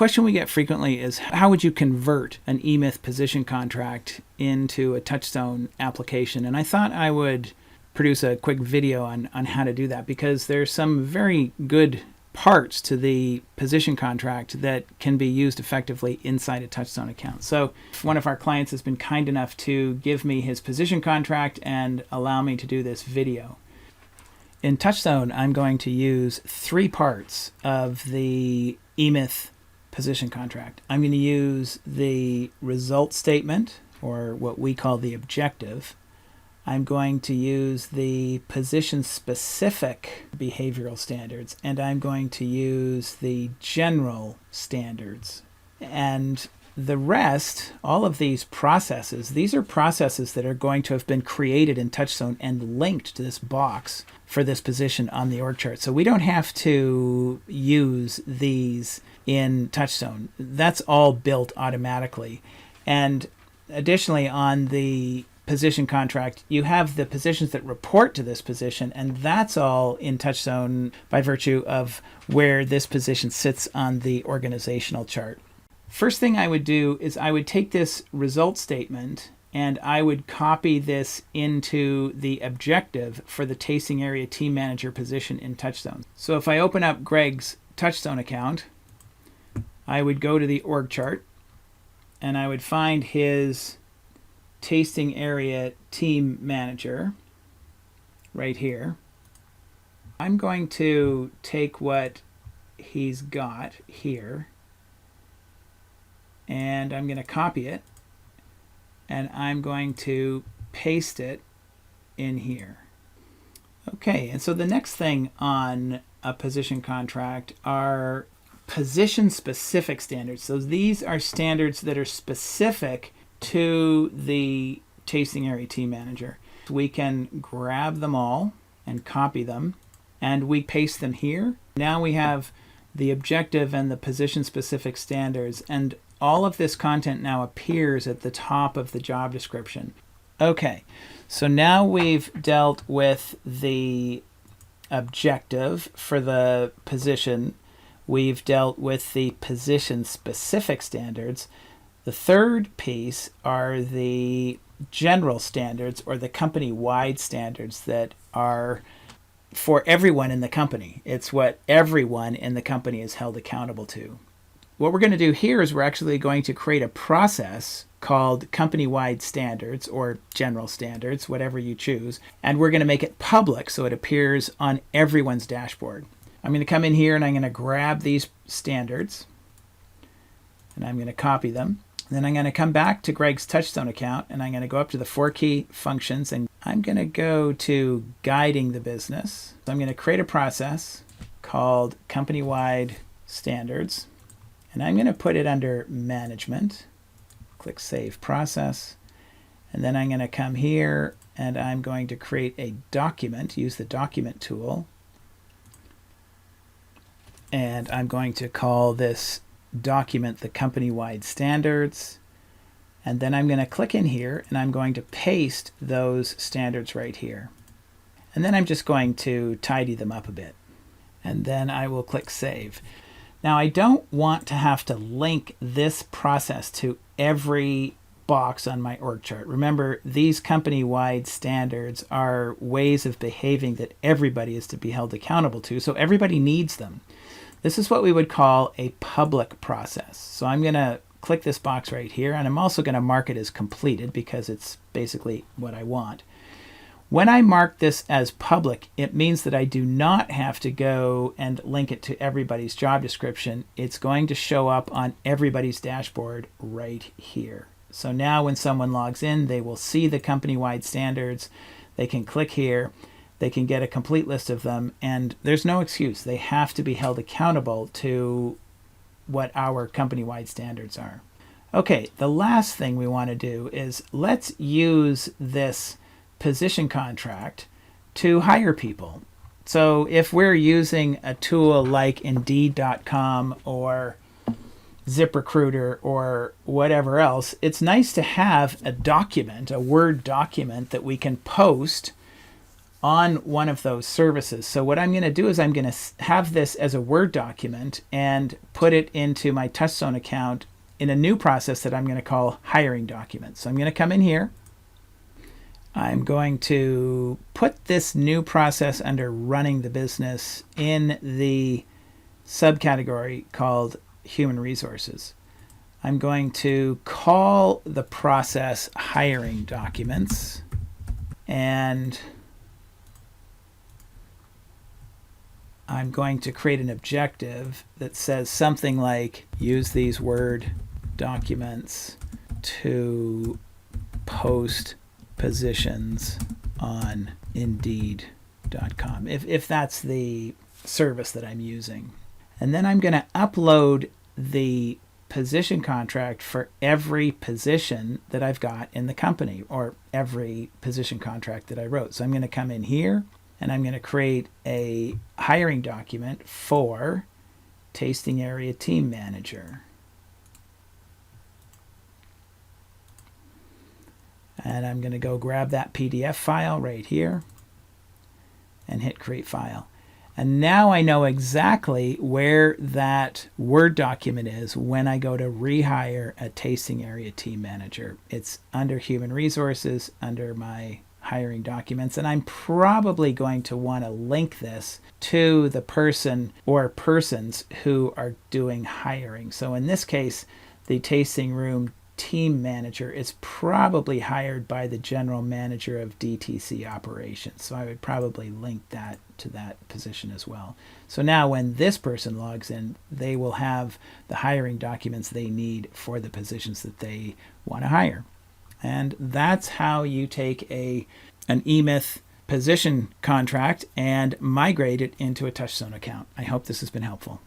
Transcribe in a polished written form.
question we get frequently is, how would you convert an EMyth position contract into a TouchStone application? And I thought I would produce a quick video on how to do that, because there's some very good parts to the position contract that can be used effectively inside a TouchStone account. So one of our clients has been kind enough to give me his position contract and allow me to do this video. In TouchStone, I'm going to use 3 parts of the EMyth position contract. I'm going to use the result statement, or what we call the objective. I'm going to use the position-specific behavioral standards, and I'm going to use the general standards. And the rest, all of these processes, these are processes that are going to have been created in TouchStone and linked to this box for this position on the org chart. So we don't have to use these in TouchStone. That's all built automatically. And additionally, on the position contract, you have the positions that report to this position, and that's all in TouchStone by virtue of where this position sits on the organizational chart. First thing I would do is I would take this result statement and I would copy this into the objective for the tasting area team manager position in TouchStone. So if I open up Greg's TouchStone account, I would go to the org chart and I would find his tasting area team manager right here. I'm going to take what he's got here and I'm going to copy it and I'm going to paste it in here. Okay, and so the next thing on a position contract are position specific standards. So these are standards that are specific to the tasting area team manager. We can grab them all and copy them and we paste them here. Now we have the objective and the position specific standards, and all of this content now appears at the top of the job description. Okay, so now we've dealt with the objective for the position. We've dealt with the position specific standards. The third piece are the general standards, or the company-wide standards that are for everyone in the company. It's what everyone in the company is held accountable to. What we're going to do here is we're actually going to create a process called company-wide standards, or general standards, whatever you choose, and we're going to make it public so it appears on everyone's dashboard. I'm going to come in here and I'm going to grab these standards and I'm going to copy them. Then I'm going to come back to Greg's TouchStone account and I'm going to go up to the 4 key functions and I'm going to go to guiding the business. So I'm going to create a process called Companywide Standards and I'm going to put it under management. Click Save Process. And then I'm going to come here and I'm going to create a document, use the document tool. And I'm going to call this document the company-wide standards, and then I'm going to click in here and I'm going to paste those standards right here, and then I'm just going to tidy them up a bit, and then I will click save. Now I don't want to have to link this process to every box on my org chart. Remember, these company-wide standards are ways of behaving that everybody is to be held accountable to, so everybody needs them. This is what we would call a public process. So I'm going to click this box right here, and I'm also going to mark it as completed because it's basically what I want. When I mark this as public, it means that I do not have to go and link it to everybody's job description. It's going to show up on everybody's dashboard right here. So now when someone logs in, they will see the company-wide standards. They can click here. They can get a complete list of them, and there's no excuse. They have to be held accountable to what our company-wide standards are. Okay, the last thing we want to do is let's use this position contract to hire people. So if we're using a tool like Indeed.com or ZipRecruiter or whatever else, it's nice to have a document, a Word document that we can post on one of those services. So what I'm going to do is I'm going to have this as a Word document and put it into my TouchStone account in a new process that I'm going to call hiring documents. So I'm going to come in here. I'm going to put this new process under running the business in the subcategory called human resources. I'm going to call the process hiring documents, and I'm going to create an objective that says something like use these Word documents to post positions on Indeed.com, if that's the service that I'm using. And then I'm going to upload the position contract for every position that I've got in the company, or every position contract that I wrote. So I'm going to come in here and I'm going to create a hiring document for Tasting Area Team Manager. And I'm going to go grab that PDF file right here and hit Create File. And now I know exactly where that Word document is when I go to rehire a Tasting Area Team Manager. It's under Human Resources, under my hiring documents, and I'm probably going to want to link this to the person or persons who are doing hiring. So in this case, the tasting room team manager is probably hired by the general manager of DTC operations. So I would probably link that to that position as well. So now when this person logs in, they will have the hiring documents they need for the positions that they want to hire. And that's how you take an EMyth position contract and migrate it into a TouchStone account. I hope this has been helpful.